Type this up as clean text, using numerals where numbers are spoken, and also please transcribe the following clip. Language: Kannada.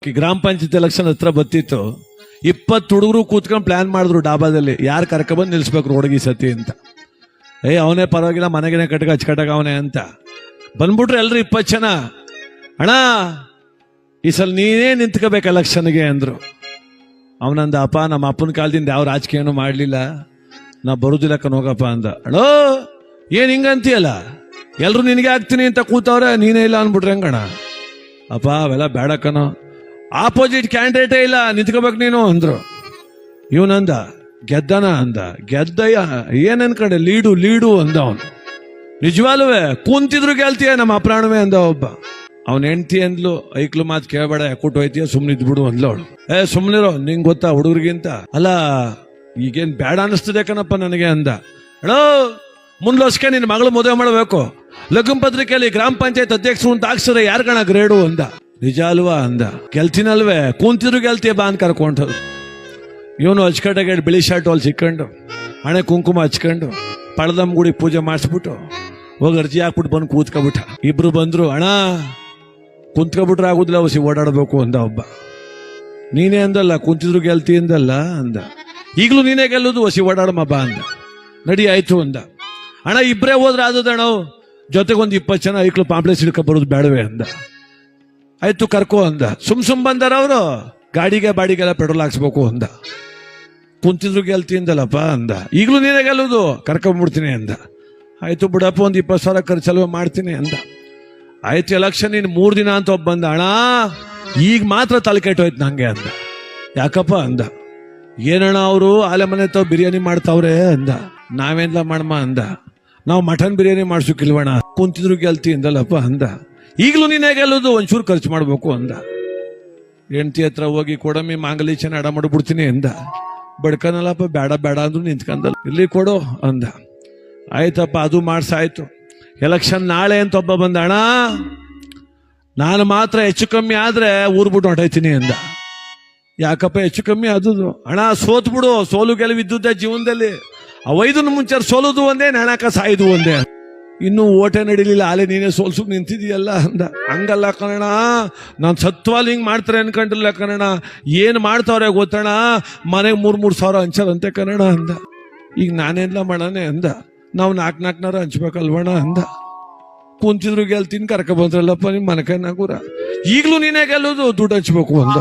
ಗ್ರಾಮ ಪಂಚಾಯತ್ ಎಲೆಕ್ಷನ್ ಹತ್ರ ಬತ್ತಿತ್ತು. 20 ಹುಡುಗರು ಕೂತ್ಕೊಂಡು ಪ್ಲಾನ್ ಮಾಡಿದ್ರು ಡಾಬಾದಲ್ಲಿ, ಯಾರು ಕರ್ಕೊಬಂದು ನಿಲ್ಸ್ಬೇಕು ರೋಡ್ಗೆ ಈ ಸತಿ ಅಂತ. ಅವನೇ ಪರವಾಗಿಲ್ಲ, ಮನೆಗೇನೆ ಕಟ್ಕ ಹಚ್ಕಟಾಗ ಅವನೇ ಅಂತ ಬಂದ್ಬಿಟ್ರು ಎಲ್ರು 20 ಜನ. ಅಣ್ಣ ಈ ಸಲ ನೀನೇ ನಿಂತ್ಕೋಬೇಕು ಎಲೆಕ್ಷನ್ಗೆ ಅಂದ್ರು. ಅವನಂದ, ಅಪ್ಪ ನಮ್ಮ ಅಪ್ಪನ ಕಾಲದಿಂದ ಯಾವ ರಾಜಕೀಯನೂ ಮಾಡಲಿಲ್ಲ, ನಾ ಬರುದಿಲ್ಲ ಹೋಗಪ್ಪ ಅಂದ. ಅಣ್ಣೋ ಏನ್ ಹಿಂಗಂತೀಯಲ್ಲ, ಎಲ್ರು ನಿನಗೆ ಆಗ್ತೀನಿ ಅಂತ ಕೂತವ್ರೆ, ನೀನೇ ಇಲ್ಲ ಅನ್ಬಿಟ್ರೆ ಹೆಂಗಣ? ಅಪ್ಪ ಅವೆಲ್ಲ ಬೇಡಕ್ಕನೋ, ಆಪೋಸಿಟ್ ಕ್ಯಾಂಡಿಡೇಟೇ ಇಲ್ಲ, ನಿಂತ್ಕೋಬೇಕು ನೀನು ಅಂದ್ರು. ಇವನಂದ, ಗೆದ್ದನ ಅಂದ. ಗೆದ್ದಯ್ಯ ಏನ್ ಅನ್ಕಂಡೆ, ಲೀಡು ಅಂದ ಅವನು. ನಿಜವಾಲ್ವೇ ಕೂಂತಿದ್ರು ಗೆಲ್ತೀಯ ನಮ್ಮ ಅಪ್ರಾಣವೇ ಅಂದ ಒಬ್ಬ. ಅವನ ಹೆಂಡ್ತಿ ಅಂದ್ಲು, ಐಕ್ಲು ಮಾತು ಕೇಳಬೇಡ, ಯಾಕೂಟ್ ಹೋಯ್ತೀಯ, ಸುಮ್ನೆ ಇದ್ಬಿಡು ಅಂದ್ಲು ಅವಳು. ಸುಮ್ನಿರೋ, ನಿಂಗೆ ಗೊತ್ತಾ ಹುಡುಗರಿಗಿಂತ, ಅಲ್ಲ ಈಗೇನ್ ಬೇಡ ಅನಿಸ್ತದೆ ಕಣಪ್ಪ ನನಗೆ ಅಂದ. ಹೇಳೋ ಮುಂದ್ಲೋಸ್ಕೆ ನಿನ್ನ ಮಗಳು ಮದುವೆ ಮಾಡಬೇಕು, ಲಗ್ನ ಪತ್ರಿಕೆಯಲ್ಲಿ ಗ್ರಾಮ ಪಂಚಾಯತ್ ಅಧ್ಯಕ್ಷರು ಅಂತ ಹಾಕ್ಸಿದ್ರೆ ಯಾರು ಕಣ ಗ್ರೇಡು ಅಂದ. ನಿಜ ಅಲ್ವಾ ಅಂದ. ಗೆಲ್ತೀನಲ್ವೇ, ಕೂಂತಿದ್ರು ಗೆಲ್ತೀಯ ಬಾ ಅಂತ ಕರ್ಕೊಂಡು. ಇವನು ಹಚ್ಕಟಾಗ ಬಿಳಿ ಶರ್ಟ್ ಅಲ್ಲಿ ಸಿಕ್ಕೊಂಡು, ಹಣೆ ಕುಂಕುಮ ಹಚ್ಕೊಂಡು, ಪಳದಮ್ಮ ಗುಡಿ ಪೂಜೆ ಮಾಡಿಸ್ಬಿಟ್ಟು ಹೋಗಿ ಅರ್ಜಿ ಹಾಕ್ಬಿಟ್ಟು ಬಂದು ಕೂತ್ಕೊಬಿಟ್ಟ. ಇಬ್ರು ಬಂದ್ರು, ಅಣ್ಣ ಕುಂತ್ಕೊಬಿಟ್ರೆ ಆಗುದಿಲ್ಲ, ಹೊಸಿ ಓಡಾಡಬೇಕು ಅಂದ ಒಬ್ಬ. ನೀನೇ ಅಂದಲ್ಲ ಕುಂತಿದ್ರು ಗೆಲ್ತಿ ಅಂದಲ್ಲ ಅಂದ. ಈಗಲೂ ನೀನೇ ಗೆಲ್ಲೋದು, ಹೊಸಿ ಓಡಾಡಮ್ಮ ಬಾ ಅಂದ. ನಡಿ ಆಯ್ತು ಅಂದ. ಅಣ್ಣ ಇಬ್ಬರೇ ಹೋದ್ರೆ ಆದದಣ್ಣ, ಜೊತೆಗೊಂದು 20 ಜನ ಐಕ್ಳು ಪಾಂಪ್ಲೆಸ್ ಹಿಡ್ಕೊ ಬರೋದು ಬೇಡವೇ ಅಂದ. ಆಯ್ತು ಕರ್ಕೋ ಅಂದ. ಸುಮ್ ಬಂದಾರ ಅವರು, ಗಾಡಿಗೆ ಬಾಡಿಗೆಲ್ಲ ಪೆಟ್ರೋಲ್ ಹಾಕ್ಸ್ಬೇಕು ಅಂದ. ಕುಂತಿದ್ರು ಗೆಲ್ತಿ ಅಂದಲ್ಲಪ್ಪ ಅಂದ. ಈಗಲೂ ನೀನೇ ಗೆಲ್ಲೋದು, ಕರ್ಕೊಂಡ್ಬಿಡ್ತೀನಿ ಅಂದ. ಆಯ್ತು ಬಿಡಪ್ಪ, ಒಂದು 20,000 ಖರ್ಚಲ್ವ ಮಾಡ್ತೀನಿ ಅಂದ. ಆಯ್ತು ಎಲೆಕ್ಷನ್ ಇನ್ನು 3 ದಿನ ಅಂತ ಒಬ್ಬ ಬಂದ. ಅಣ್ಣ ಈಗ ಮಾತ್ರ ತಲೆ ಕೆಟ್ಟೋಯ್ತು ನಂಗೆ ಅಂದ. ಯಾಕಪ್ಪ ಅಂದ. ಏನಣ್ಣ ಅವರು ಆಲೆ ಮನೆ ತಾವ್ ಬಿರಿಯಾನಿ ಮಾಡ್ತಾವ್ರೆ ಅಂದ. ನಾವೇನ್ಲ ಮಾಡಮ್ಮ ಅಂದ. ನಾವು ಮಟನ್ ಬಿರಿಯಾನಿ ಮಾಡ್ಸೋಕಿಲ್ವಣ, ಕುಂತಿದ್ರು ಗೆಲ್ತಿ ಅಂದಲ್ಲಪ್ಪ ಅಂದ. ಈಗಲೂ ನೀನೇ ಗೆಲ್ಲೋದು, ಒಂಚೂರು ಖರ್ಚು ಮಾಡ್ಬೇಕು ಅಂದ. ಹೆಂಡತಿ ಹತ್ರ ಹೋಗಿ ಕೊಡಮ್ಮಿ ಮಾಂಗಲೀಚನ ಅಡ ಮಾಡ್ಬಿಡ್ತೀನಿ ಅಂದ. ಬಡ್ಕನಲ್ಲಪ್ಪ, ಬೇಡ ಅಂದ್ರು ನಿಂತ್ಕಂದಲ್ಲ. ಇಲ್ಲಿ ಕೊಡು ಅಂದ. ಆಯ್ತಪ್ಪ ಅದು ಮಾಡ್ಸಾಯ್ತು. ಎಲೆಕ್ಷನ್ ನಾಳೆ ಅಂತ ಒಬ್ಬ ಬಂದ. ಅಣ್ಣ ನಾನು ಮಾತ್ರ ಹೆಚ್ಚು ಕಮ್ಮಿ ಆದ್ರೆ ಊರ್ ಬಿಟ್ಟು ಹೊಂಟೈತೀನಿ ಅಂದ. ಯಾಕಪ್ಪ ಹೆಚ್ಚು ಕಮ್ಮಿ ಆದುದು? ಅಣ್ಣ ಸೋತ್ ಬಿಡು, ಸೋಲು ಗೆಲುವಿದ್ದುದೇ ಜೀವನದಲ್ಲಿ. ಅವೈದನ್ನು ಮುಂಚೆ ಸೋಲುದು ಒಂದೇ, ನೆಣಕ ಸಾಯುದು ಒಂದೇ. ಇನ್ನು ಓಟೆ ನಡಿಲಿಲ್ಲ, ಆಲೆ ನೀನೇ ಸೋಲ್ಸಕ್ ನಿಂತಿದೀಯಲ್ಲ ಅಂದ. ಹಂಗಲ್ಲ ಕಣಣ, ನಾನು ಸತ್ವಾಲ್ ಹಿಂಗ್ ಮಾಡ್ತಾರೆ ಅನ್ಕೊಂಡಿಲ್ಲ ಕಣಣ. ಏನ್ ಮಾಡ್ತಾವ್ರೆ ಗೊತ್ತಣ, ಮನೆಗೆ 3 ಸಾವಿರ ಹಂಚಾರಂತೆ ಕಣಣ ಅಂದ. ಈಗ ನಾನೆಲ್ಲ ಮಾಡಣೆ ಅಂದ. ನಾವು 4 ಹಂಚ್ಬೇಕಲ್ವಣ ಅಂದ. ಕುಂತಿದ್ರು ಗೆಲ್ತೀನಿ, ಕರ್ಕ ಬಂದ್ರಲ್ಲಪ್ಪ ನಿಮ್ ಮನಕೈನಾಗೂರ. ಈಗ್ಲೂ ನೀನೇ ಗೆಲ್ಲೋದು, ದುಡ್ಡು ಹಂಚ್ಬೇಕು ಅಂದ.